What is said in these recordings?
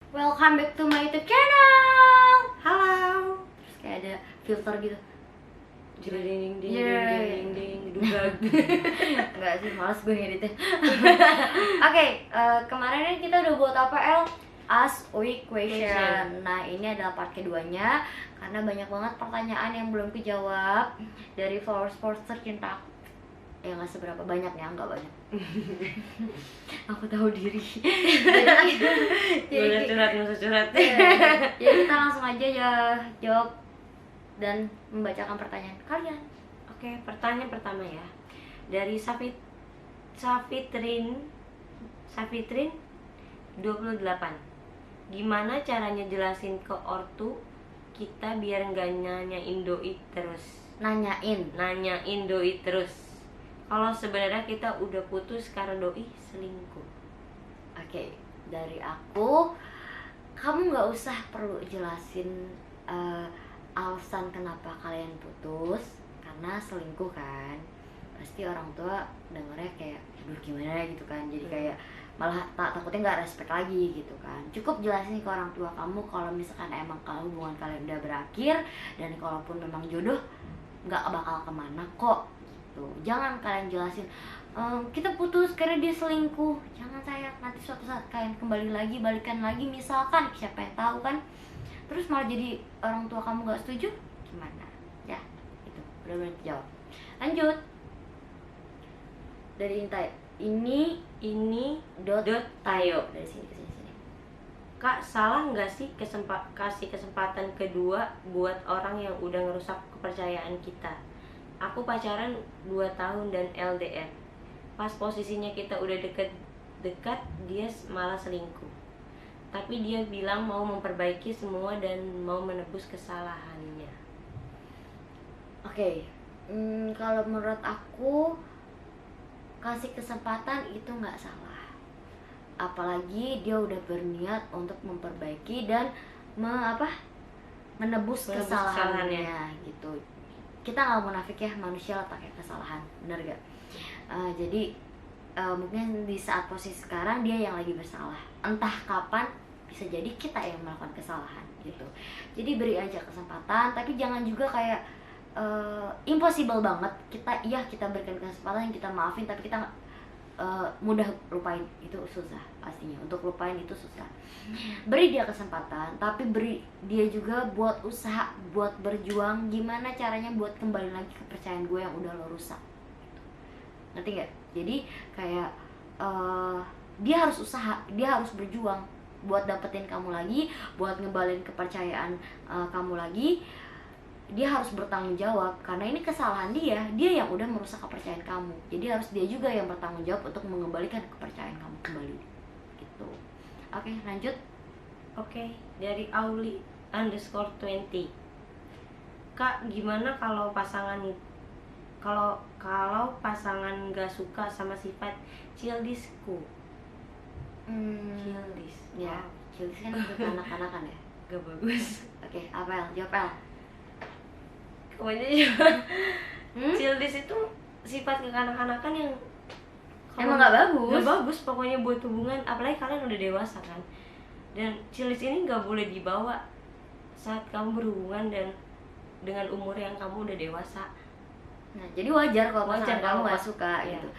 Welcome back to my YouTube channel. Halo. Terus kayak ada filter gitu. Ding ding ding Yeah. ding ding duduk. Enggak sih, males gue ngeditnya. Oke, kemarin kan kita udah buat apa, El? Ask Week Question. Nah, ini adalah part keduanya karena banyak banget pertanyaan yang belum kejawab dari followers tercinta aku. Ya nggak seberapa banyak ya, nggak banyak. Aku tahu diri. Boleh curhat, nggak usah curhat. Jadi kita langsung aja ya jawab dan membacakan pertanyaan kalian. Oke, pertanyaan pertama ya. Dari Safitrin 28. Gimana caranya jelasin ke ortu kita biar nggak nanyain doi terus? Nanyain doi terus. Kalau sebenarnya kita udah putus karena doi selingkuh. Oke, dari aku, kamu nggak usah perlu jelasin alasan kenapa kalian putus karena selingkuh kan. Pasti orang tua dengernya kayak, aduh gimana gitu kan. Jadi kayak malah takutnya nggak respect lagi gitu kan. Cukup jelasin ke orang tua kamu kalau misalkan emang kalau hubungan kalian udah berakhir dan kalaupun memang jodoh nggak bakal kemana kok gitu. Jangan kalian jelasin kita putus karena dia selingkuh. Jangan sayang, nanti suatu saat kalian kembali lagi, balikan lagi misalkan, siapa yang tahu kan. Terus malah jadi orang tua kamu nggak setuju, gimana? Ya, itu udah boleh dijawab. Lanjut. Dari ini dot tayo dari sini ke sini. Kak, salah nggak sih kasih kesempatan kedua buat orang yang udah ngerusak kepercayaan kita? Aku pacaran 2 tahun dan LDR. Pas posisinya kita udah deket, dia malah selingkuh. Tapi dia bilang mau memperbaiki semua dan mau menebus kesalahannya. Oke, kalau menurut aku kasih kesempatan itu nggak salah. Apalagi dia udah berniat untuk memperbaiki dan menebus kesalahannya gitu. Kita nggak munafik ya, manusia pakai kesalahan, bener gak? Jadi mungkin di saat posisi sekarang dia yang lagi bersalah. Entah kapan bisa jadi kita yang melakukan kesalahan gitu. Jadi beri aja kesempatan, tapi jangan juga kayak impossible banget kita berikan kesempatan, kita maafin tapi kita mudah lupain. Itu susah pastinya, untuk lupain itu susah. Beri dia kesempatan, tapi beri dia juga buat usaha, buat berjuang gimana caranya buat kembali lagi kepercayaan gue yang udah lo rusak. Ngerti gak? Jadi kayak dia harus usaha, dia harus berjuang buat dapetin kamu lagi, buat ngebalin kepercayaan kamu lagi. Dia harus bertanggung jawab karena ini kesalahan dia yang udah merusak kepercayaan kamu. Jadi harus dia juga yang bertanggung jawab untuk mengembalikan kepercayaan kamu kembali gitu. Oke, lanjut. Oke, dari Auli_20. Kak, gimana kalau pasangan nggak suka sama sifat childishku? Childish. Ya, childish kan untuk anak-anakan ya. Gak bagus. Oke, Apel, jawab El. Pokoknya juga childish itu sifat kekanak-kanakan yang Emang nggak bagus. Nggak bagus pokoknya buat hubungan, apalagi kalian udah dewasa kan. Dan childish ini nggak boleh dibawa saat kamu berhubungan dan dengan umur yang kamu udah dewasa. Nah, jadi wajar kalau pasangan kamu kalau nggak suka ya. gitu.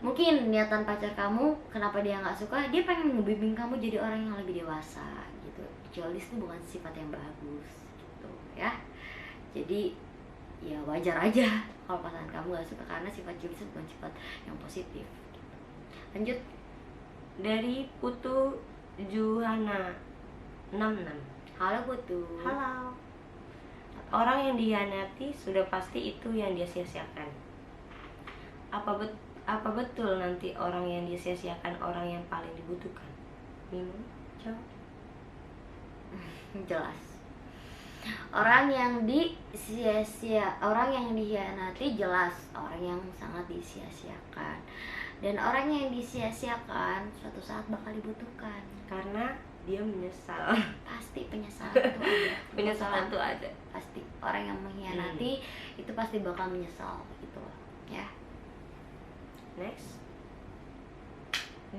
Mungkin niatan pacar kamu, kenapa dia nggak suka? Dia pengen ngebimbing kamu jadi orang yang lebih dewasa gitu. Childish itu bukan sifat yang bagus gitu ya. Jadi ya wajar aja kalau pasangan kamu gak suka karena sifat childish itu bukan sifat yang positif gitu. Lanjut. Dari Putu Juhana 66. Halo Putu. Halo. Orang yang dihianati sudah pasti itu yang dia sia-siakan. Apa betul nanti orang yang dia-sia-siakan orang yang paling dibutuhkan? Minum, jawab. Jelas. Orang yang orang yang dikhianati jelas orang yang sangat disia-siakan. Dan orang yang disia-siakan suatu saat bakal dibutuhkan Karena dia menyesal. Pasti penyesalan itu ada. Penyesalan itu ada. Pasti orang yang mengkhianati itu pasti bakal menyesal gitu loh ya. Next.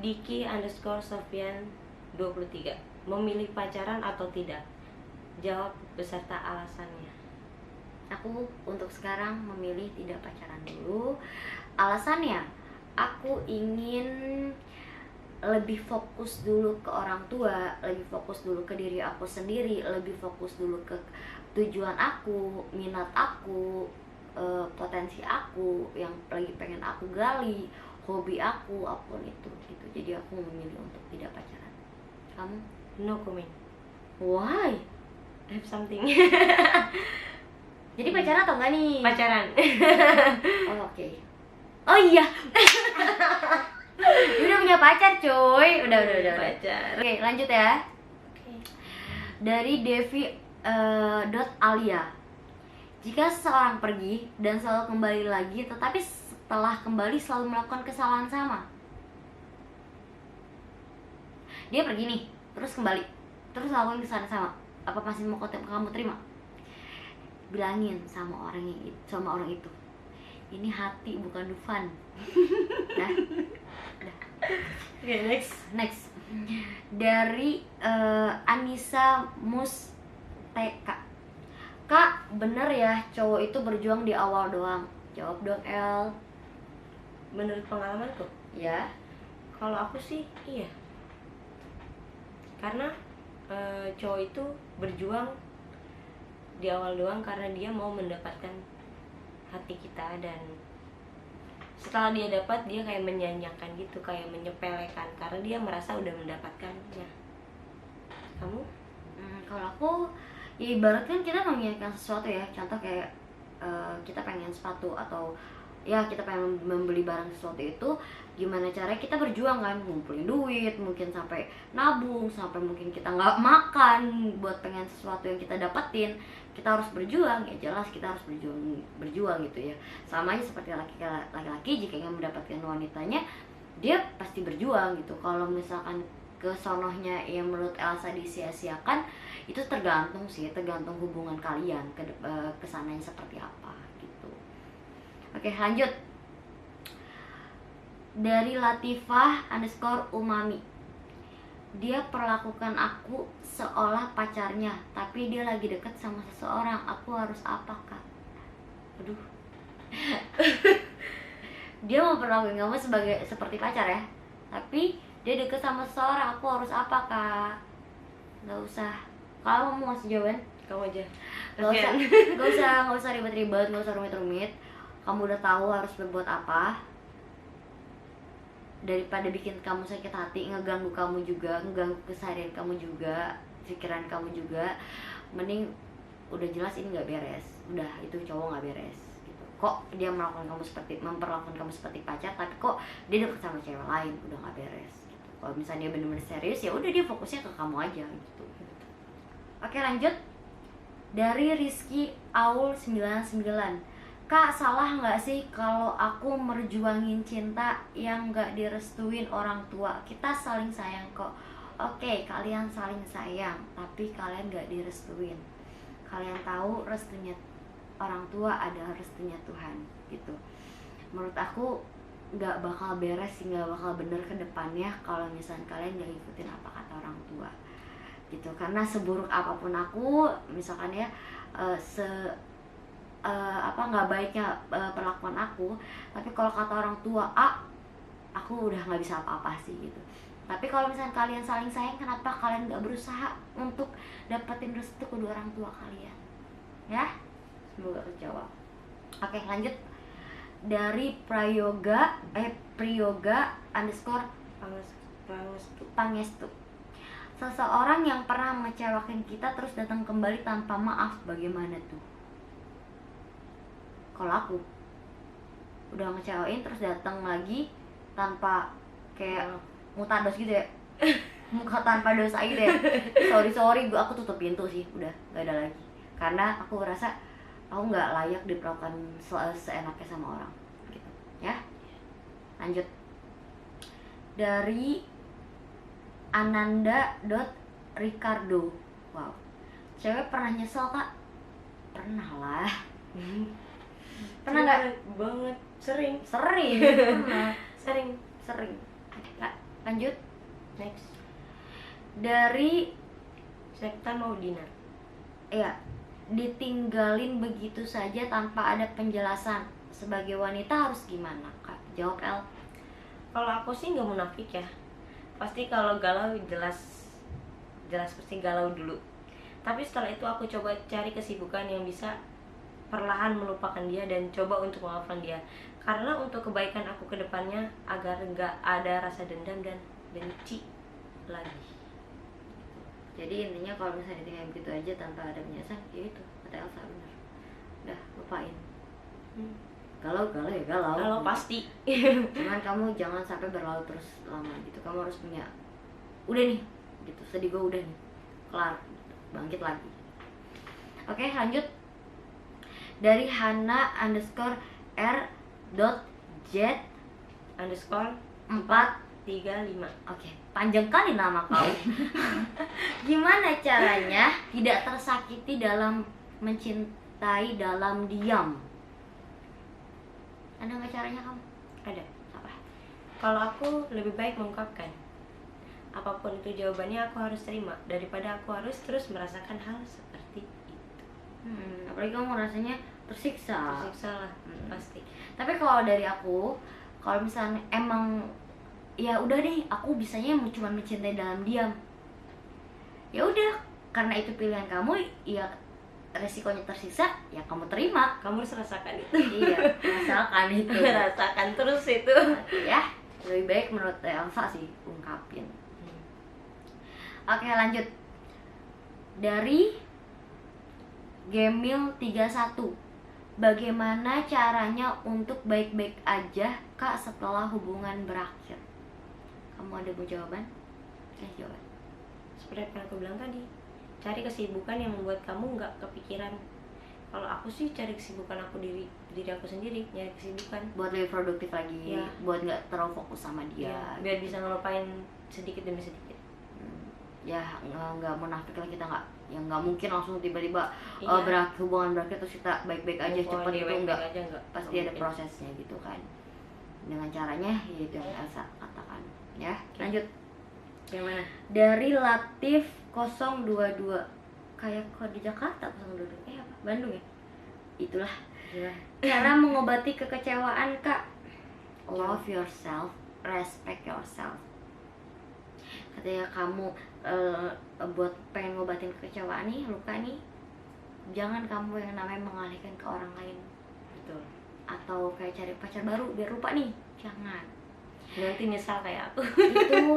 Diki_Sofian 23. memilih pacaran atau tidak? Jawab beserta alasannya. Aku untuk sekarang memilih tidak pacaran dulu. Alasannya, aku ingin lebih fokus dulu ke orang tua, lebih fokus dulu ke diri aku sendiri, lebih fokus dulu ke tujuan aku, minat aku, potensi aku yang lagi pengen aku gali, hobi aku, apapun itu gitu. Jadi aku memilih untuk tidak pacaran. Kamu? No comment. Why? I have something. Jadi pacaran atau enggak nih? Pacaran. Oh, oke. Oh iya. Dia udah punya pacar, cuy. Udah. Pacar. Oke, lanjut ya. Oke. Dari Devi Alia. Jika seseorang pergi dan selalu kembali lagi, tetapi setelah kembali selalu melakukan kesalahan sama. Dia pergi nih, terus kembali, terus lakukan kesalahan sama. Apa masih mau kamu terima? Bilangin sama orang itu. Ini hati bukan Dufan. Nah. Oke, Next. Dari Anissa Musteka. Kak, bener ya cowok itu berjuang di awal doang? Jawab dong, El. Menurut pengalamanku, Ya. kalau aku sih iya. Karena cowok itu berjuang di awal doang karena dia mau mendapatkan hati kita, dan setelah dia dapat dia kayak menyanyikan gitu, kayak menyepelekan karena dia merasa udah mendapatkannya. Kamu? Kalau aku, ya ibaratkan kita menginginkan sesuatu ya. Contoh kayak kita pengen sepatu atau ya kita pengen membeli barang sesuatu itu, gimana caranya kita berjuang kan, ngumpulin duit, mungkin sampai nabung, sampai mungkin kita nggak makan buat pengen sesuatu yang kita dapetin. Kita harus berjuang, ya jelas kita harus berjuang gitu ya. Sama aja seperti laki-laki, jika ingin mendapatkan wanitanya, dia pasti berjuang gitu. Kalau misalkan kesonohnya yang menurut Elsa disia-siakan, itu tergantung hubungan kalian kesananya seperti apa gitu. Oke, lanjut. Dari Latifah _umami. Dia perlakukan aku seolah pacarnya, tapi dia lagi deket sama seseorang. Aku harus apa, Kak? Aduh. Dia mau perlakukan kamu seperti pacar ya, tapi dia deket sama seseorang. Aku harus apa, Kak? Gak usah. Kalau mau ngasih jawaban, Kamu aja. Gak usah ribet-ribet, gak usah rumit-rumit. Kamu udah tahu harus berbuat apa. Daripada bikin kamu sakit hati, ngeganggu kamu juga, ngeganggu keseharian kamu juga, pikiran kamu juga, mending udah jelas ini nggak beres. Udah, itu cowok nggak beres gitu. Kok dia memperlakukan kamu seperti pacar, tapi kok dia deket sama cewek lain, udah nggak beres gitu. Kalau misalnya dia bener-bener serius, ya udah dia fokusnya ke kamu aja gitu. Oke, lanjut. Dari Rizky Aul 99. Kak, salah nggak sih kalau aku merjuangin cinta yang nggak direstuin orang tua? Kita saling sayang kok. Oke, kalian saling sayang, tapi kalian nggak direstuin. Kalian tahu restunya orang tua adalah restunya Tuhan gitu. Menurut aku nggak bakal beres sih, nggak bakal bener ke depannya kalau misalnya kalian nggak ikutin apa kata orang tua gitu. Karena seburuk apapun aku, misalkan ya nggak baiknya perlakuan aku, tapi kalau kata orang tua aku udah nggak bisa apa-apa sih gitu. Tapi kalau misalnya kalian saling sayang, kenapa kalian nggak berusaha untuk dapetin restu kedua orang tua kalian ya? Semoga kejawab. Oke, lanjut. Dari Priyoga Pangestu. Seseorang yang pernah mengecewakan kita terus datang kembali tanpa maaf, bagaimana tuh? Kalau aku udah ngecewain terus datang lagi tanpa kayak mutados gitu ya, muka tanpa dosa gitu ya, sorry aku tutup pintu sih, udah gak ada lagi, karena aku rasa aku nggak layak diperlakukan seenaknya sama orang gitu ya. Lanjut. Dari Ananda.Ricardo. Wow, cewek pernah nyesel, Kak? Pernah lah. Pernah nggak? Banget. Sering. Pernah. Sering. Lanjut. Next. Dari Septa Maudina. Iya, ditinggalin begitu saja tanpa ada penjelasan. Sebagai wanita harus gimana, Kak? Jawab El. Kalau aku sih nggak munafik ya, pasti kalau galau jelas pasti galau dulu. Tapi setelah itu aku coba cari kesibukan yang bisa perlahan melupakan dia dan coba untuk memaafkan dia. Karena untuk kebaikan aku ke depannya, agar nggak ada rasa dendam dan benci lagi. Jadi intinya kalau misalnya tinggal begitu aja tanpa ada penjelasan, ya itu kata Elsa benar. Udah lupain. Galau ya galau. Kalau pasti. Cuman kamu jangan sampai berlalu terus lama gitu. Kamu harus punya, udah nih, gitu. Sedih gue udah nih, kelar, bangkit lagi. Oke, lanjut. Dari Hana_z_435. Oke, panjang kali nama kau. Gimana caranya tidak tersakiti dalam mencintai dalam diam? Ada nggak caranya kamu? Ada. Apa? Kalau aku lebih baik mengungkapkan. Apapun itu jawabannya aku harus terima daripada aku harus terus merasakan hal seperti itu. Apalagi kamu rasanya tersiksa. Tersiksa lah, pasti. Tapi kalau dari aku, kalau misalnya emang ya udah deh, aku bisanya cuma mencintai dalam diam. Ya udah, karena itu pilihan kamu, ya resikonya tersiksa, ya kamu terima. Kamu harus rasakan itu. Iya, rasakan itu. Rasakan terus itu. Ya, lebih baik menurut Elsa sih ungkapin. Oke, lanjut. Dari Gemil31. Bagaimana caranya untuk baik-baik aja, Kak, setelah hubungan berakhir? Kamu ada mau jawaban? Jawaban. Seperti yang aku bilang tadi, cari kesibukan yang membuat kamu nggak kepikiran. Kalau aku sih cari kesibukan aku diri aku sendiri, nyari kesibukan Buat lebih produktif lagi, ya. Buat nggak terlalu fokus sama dia. Ya, biar bisa ngelupain sedikit demi sedikit. Ya nggak munafik lah, kita nggak mungkin langsung tiba-tiba Iya. hubungan berakhir terus kita baik-baik aja cepet itu enggak. Pasti ada prosesnya gitu kan. Dengan caranya yaitu yang Elsa katakan ya. Lanjut. Yang mana? Dari Latif 022. Kayak kok di Jakarta 022. Apa? Bandung ya? Itulah. Cara mengobati kekecewaan, Kak. Love yourself, respect yourself. Katanya kamu buat pengen ngobatin kekecewaan nih, luka nih, jangan kamu yang namanya mengalihkan ke orang lain gitu, atau kayak cari pacar baru biar lupa nih, jangan. Nanti nyesal kayak aku. Itu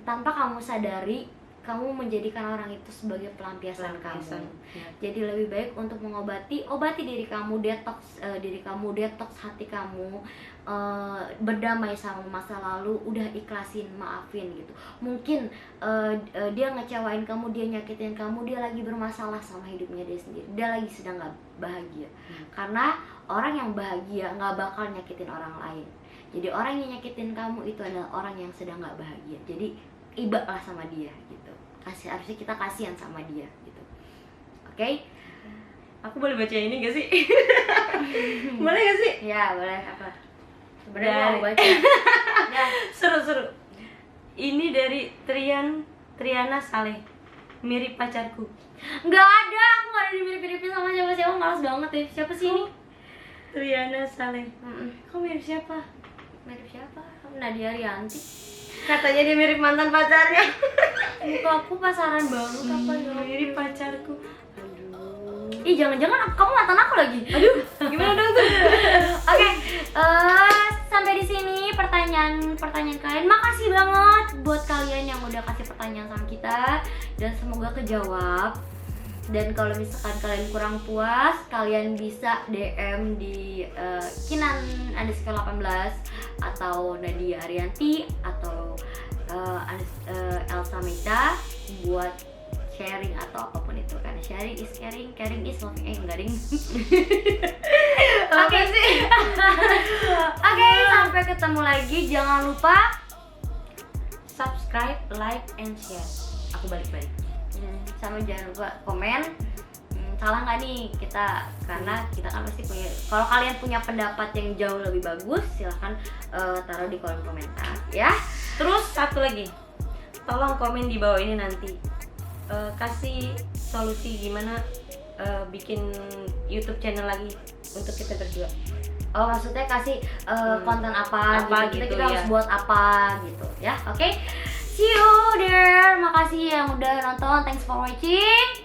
tanpa kamu sadari, kamu menjadikan orang itu sebagai pelampiasan kamu. Ya. Jadi lebih baik untuk obati diri kamu, detox hati kamu, berdamai sama masa lalu, udah ikhlasin, maafin gitu. Mungkin dia ngecewain kamu, dia nyakitin kamu, dia lagi bermasalah sama hidupnya dia sendiri, dia lagi sedang gak bahagia. Karena orang yang bahagia gak bakal nyakitin orang lain. Jadi orang yang nyakitin kamu itu adalah orang yang sedang gak bahagia. Jadi ibaklah sama dia gitu. Harusnya kita kasihan sama dia gitu. Oke? Aku boleh baca ini gak sih? Boleh gak sih? Ya boleh. Apa? Sebenarnya mau baca. Ya. Seru. Ini dari Triana Saleh. Mirip pacarku. Nggak ada, aku nggak ada dimirip-miripin sama siapa-siapa, malas banget ya. Siapa sih ini? Triana Saleh. Kamu mirip siapa? Mirip siapa? Nadia Rianti. Katanya dia mirip mantan pacarnya. Muka aku pasaran banget apa dong? Mirip pacarku. Ih, jangan-jangan kamu mantan aku lagi. Aduh, gimana dong tuh? Oke, sampai di sini pertanyaan kalian. Makasih banget buat kalian yang udah kasih pertanyaan sama kita dan semoga kejawab. Dan kalau misalkan kalian kurang puas, kalian bisa DM di Kinan_18 atau Nadia Arianti atau Elsa Mita buat sharing atau apapun itu, karena sharing is caring, caring is loving. Enggak ding. Oke sih. Oke, sampai ketemu lagi. Jangan lupa subscribe, like, and share. Aku balik-balik. Sama jangan lupa komen. Salah nggak nih kita, karena kita kan pasti punya. Kalau kalian punya pendapat yang jauh lebih bagus, silahkan taruh di kolom komentar ya. Terus satu lagi, tolong komen di bawah ini nanti. kasih solusi gimana bikin YouTube channel lagi untuk kita berdua. Oh, maksudnya kasih konten apa gitu, kita gitu, harus ya. buat apa gitu ya. Oke, see you there, makasih yang udah nonton, thanks for watching.